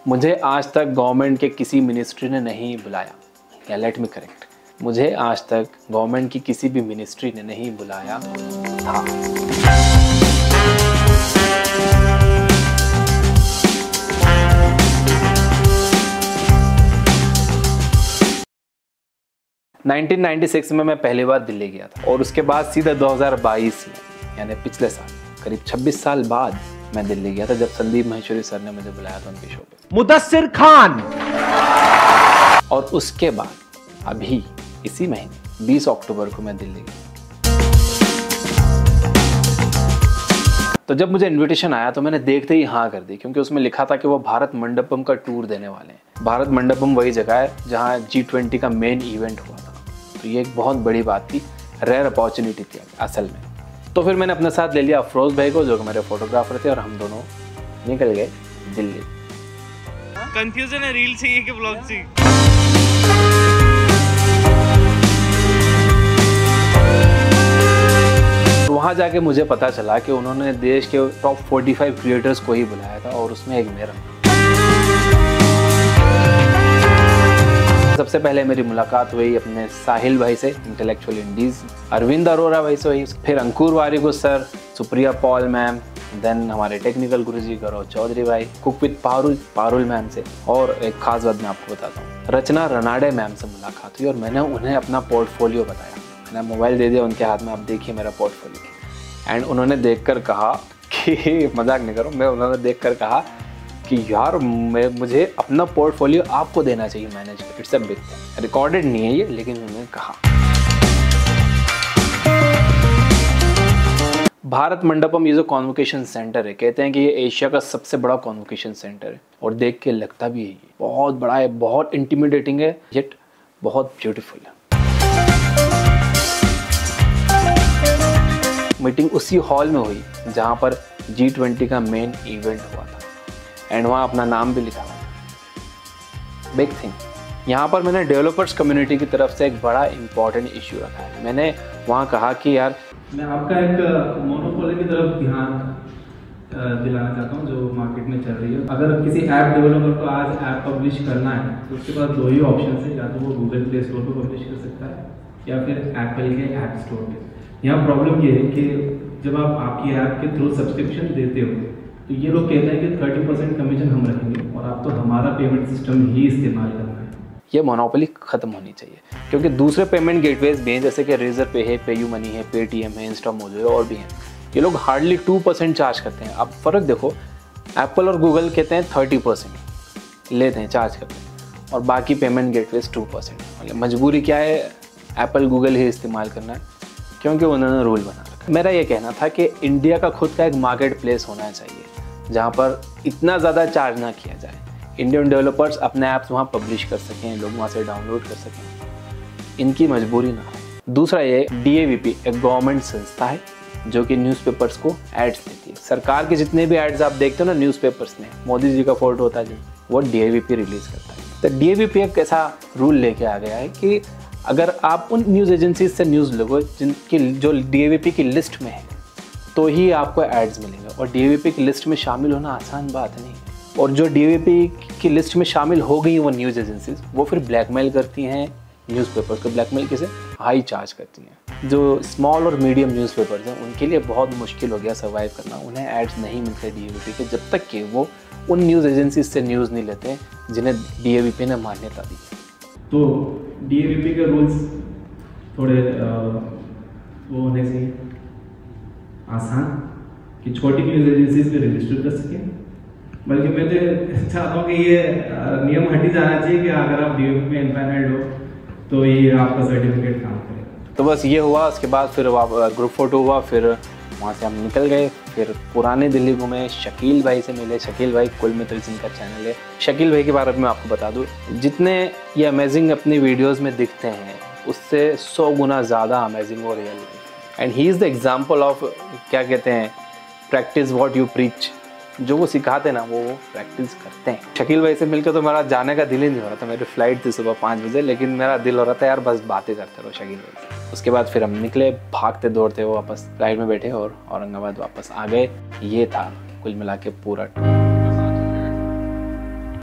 मुझे आज तक गवर्नमेंट के किसी मिनिस्ट्री ने नहीं बुलाया, या लेट मी करेक्ट, मुझे आज तक गवर्नमेंट की किसी भी मिनिस्ट्री ने नहीं बुलाया था। 1996 में मैं पहली बार दिल्ली गया था और उसके बाद सीधा 2022 में यानी पिछले साल करीब 26 साल बाद मैं दिल्ली गया था, जब संदीप महेश्वरी सर ने मुझे बुलाया था उनके शो पे। मुदस्सिर खान। और उसके बाद अभी इसी महीने 20 अक्टूबर को मैं दिल्ली गया। तो जब मुझे इनविटेशन आया तो मैंने देखते ही हाँ कर दी, क्योंकि उसमें लिखा था कि वो भारत मंडपम का टूर देने वाले हैं। भारत मंडपम वही जगह है जहाँ G20 का मेन इवेंट हुआ था। तो ये एक बहुत बड़ी बात थी, रेयर अपॉर्चुनिटी थी असल में। तो फिर मैंने अपने साथ ले लिया अफरोज भाई को, जो कि मेरे फोटोग्राफर थे, और हम दोनों निकल गए दिल्ली। कंफ्यूजन है, रील चाहिए कि ब्लॉग चाहिए? वहाँ जाके मुझे पता चला कि उन्होंने देश के टॉप 45 क्रिएटर्स को ही बुलाया था और उसमें एक मेरा। सबसे पहले मेरी मुलाकात हुई अपने साहिल भाई से, इंटेलेक्चुअल इंडीज, अरविंद अरोरा भाई से हुई, फिर अंकुर वारिगो sir, Supriya Paul ma'am, then हमारे टेक्निकल गुरुजी गौरव चौधरी भाई, कुक विद पारुल मैम से, और एक खास बात मैं आपको बताता हूँ, रचना रनाडे मैम से मुलाकात हुई और मैंने उन्हें अपना पोर्टफोलियो बताया। मैंने मोबाइल दे दिया उनके हाथ में, आप देखिए मेरा पोर्टफोलियो। एंड उन्होंने देखकर कहा कि मजाक नहीं करो, उन्होंने देखकर कहा कि यार मुझे अपना पोर्टफोलियो आपको देना चाहिए मैनेज कर, it's a big thing. Recorded नहीं है ये, लेकिन उन्होंने कहा। भारत मंडपम ये जो कॉन्वोकेशन सेंटर है, कहते हैं कि ये एशिया का सबसे बड़ा कॉन्वोकेशन सेंटर है, और देख के लगता भी है ये बहुत बड़ा है, बहुत इंटिमिडेटिंग है, येट बहुत ब्यूटीफुल है। मीटिंग उसी हॉल में हुई जहाँ पर G20 का मेन इवेंट हुआ था, एंड वहाँ अपना नाम भी लिखा हुआ। Big thing. यहाँ पर मैंने डेवलपर्स कम्युनिटी की तरफ से एक बड़ा इंपॉर्टेंट इश्यू रखा है। मैंने वहाँ कहा कि यार मैं आपका एक मोनोपोली की तरफ ध्यान दिलाना चाहता हूँ जो मार्केट में चल रही है। अगर किसी ऐप डेवलपर को आज ऐप पब्लिश करना है तो उसके पास दो ही ऑप्शन है, या तो वो गूगल प्ले स्टोर पर पब्लिश कर सकता है या फिर एप्पल के ऐप स्टोर पे। यहाँ प्रॉब्लम ये है कि जब आप आपकी ऐप के थ्रू सब्सक्रिप्शन देते हो तो ये लोग कहते हैं कि 30% कमीशन हम रखेंगे और आप तो हमारा पेमेंट सिस्टम ही इस्तेमाल करना है। ये मोनोपोली खत्म होनी चाहिए, क्योंकि दूसरे पेमेंट गेटवेज भी हैं, जैसे कि रेजर पे है, पेयू मनी है, पेटीएम है, इंस्टामोजो है, और भी हैं। ये लोग हार्डली 2% चार्ज करते हैं। आप फ़र्क देखो, एप्पल और गूगल कहते हैं 30% लेते हैं, चार्ज करते हैं, और बाकी पेमेंट गेटवेज 2%। मतलब मजबूरी क्या है, एप्पल गूगल ही इस्तेमाल करना है, क्योंकि उन्होंने रूल बना रखा। मेरा ये कहना था कि इंडिया का खुद का एक मार्केट प्लेस होना चाहिए जहाँ पर इतना ज़्यादा चार्ज ना किया जाए, इंडियन डेवलपर्स अपने ऐप्स वहाँ पब्लिश कर सकें, लोग वहाँ से डाउनलोड कर सकें, इनकी मजबूरी ना हो। दूसरा ये DAVP एक गवर्नमेंट संस्था है जो कि न्यूज़पेपर्स को एड्स देती है। सरकार के जितने भी एड्स आप देखते हो ना न्यूज़पेपर्स में, मोदी जी का फोटो होता है जो, वो DAVP रिलीज़ करता है। तो DAVP एक ऐसा रूल लेके आ गया है कि अगर आप उन न्यूज़ एजेंसीज से न्यूज़ लोगे जिनकी जो DAVP की लिस्ट में है तो ही आपको एड्स मिलेंगे, और DAVP की लिस्ट में शामिल होना आसान बात नहीं है। और जो DAVP की लिस्ट में शामिल हो गई वो न्यूज़ एजेंसीज, वो फिर ब्लैकमेल करती हैं न्यूज़पेपर्स को। ब्लैकमेल किसे? हाई चार्ज करती हैं। जो स्मॉल और मीडियम न्यूज़पेपर्स हैं उनके लिए बहुत मुश्किल हो गया सर्वाइव करना, उन्हें एड्स नहीं मिलते DAVP के, जब तक कि वो उन न्यूज़ एजेंसीज से न्यूज़ नहीं लेते जिन्हें DAVP ने मान्यता दी है। तो DAVP के रूल्स थोड़े वो होने चाहिए आसान कि छोटी न्यूज़ एजेंसीज पे रजिस्टर कर सकें, बल्कि मैं तो चाहता हूँ कि ये नियम हटी जाना चाहिए कि अगर आप DAVP में इनपैनल्ड हो तो ये आपका सर्टिफिकेट काम करेगा। तो बस ये हुआ। उसके बाद फिर ग्रुप फोटो हुआ, फिर वहाँ से हम निकल गए, फिर पुराने दिल्ली घूमे, शकील भाई से मिले। शकील भाई कुल मित्र जिनका चैनल है, शकील भाई के बारे में आपको बता दूँ, जितने ये अमेजिंग अपनी वीडियोज़ में दिखते हैं उससे 100 गुना ज़्यादा अमेजिंग और रियल है। And he is the example of, क्या कहते हैं, प्रैक्टिस व्हाट यू प्रीच। जो वो सिखाते हैं ना वो प्रैक्टिस करते हैं। शकील भाई से मिलकर तो मेरा जाने का दिल ही नहीं हो रहा था। मेरी फ़्लाइट थी सुबह 5 बजे, लेकिन मेरा दिल हो रहा था यार बस बातें करते रहो शकील भाई से। उसके बाद फिर हम निकले, भागते दौड़ते वो वापस फ्लाइट में बैठे और औरंगाबाद वापस आ गए। ये था कुल मिला के पूरा टूर।